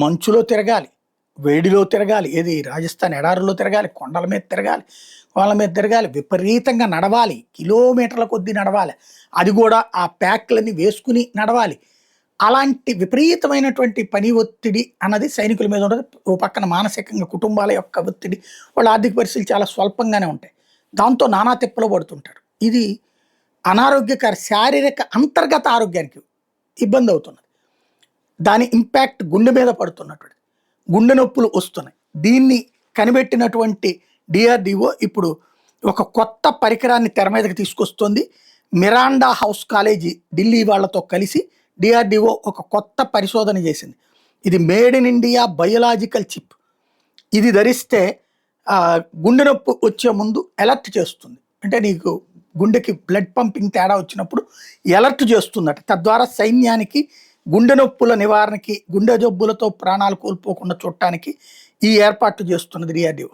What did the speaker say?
మంచులో తిరగాలి, వేడిలో తిరగాలి, ఏది రాజస్థాన్ ఎడారుల్లో తిరగాలి, కొండల మీద తిరగాలి, వాళ్ళ మీద తిరగాలి, విపరీతంగా నడవాలి, కిలోమీటర్ల కొద్దీ నడవాలి. అది కూడా ఆ ప్యాక్లన్నీ వేసుకుని నడవాలి. అలాంటి విపరీతమైనటువంటి పని ఒత్తిడి అన్నది సైనికుల మీద ఉండదు. ఓ పక్కన మానసికంగా కుటుంబాల యొక్క ఒత్తిడి, వాళ్ళ ఆర్థిక పరిస్థితులు చాలా స్వల్పంగానే ఉంటాయి. దాంతో నానా తిప్పలు పడుతుంటారు. ఇది అనారోగ్యకర శారీరక అంతర్గత ఆరోగ్యానికి ఇబ్బంది అవుతున్నది. దాని ఇంపాక్ట్ గుండె మీద పడుతున్నటువంటి గుండె నొప్పులు వస్తున్నాయి. దీన్ని కనిపెట్టినటువంటి డిఆర్డిఓ ఇప్పుడు ఒక కొత్త పరికరాన్ని తెర మీదకి తీసుకొస్తుంది. మిరాండా హౌస్ కాలేజీ ఢిల్లీ వాళ్ళతో కలిసి డిఆర్డిఓ ఒక కొత్త పరిశోధన చేసింది. ఇది made in India biological chip. ఇది ధరిస్తే గుండె నొప్పి వచ్చే ముందు అలర్ట్ చేస్తుంది. అంటే నీకు గుండెకి బ్లడ్ పంపింగ్ తేడా వచ్చినప్పుడు అలర్ట్ చేస్తుందట. తద్వారా సైన్యానికి గుండె నొప్పుల నివారణకి, గుండె జబ్బులతో ప్రాణాలు కోల్పోకుండా చూడటానికి ఈ ఏర్పాట్లు చేస్తున్నది డిఆర్డిఓ.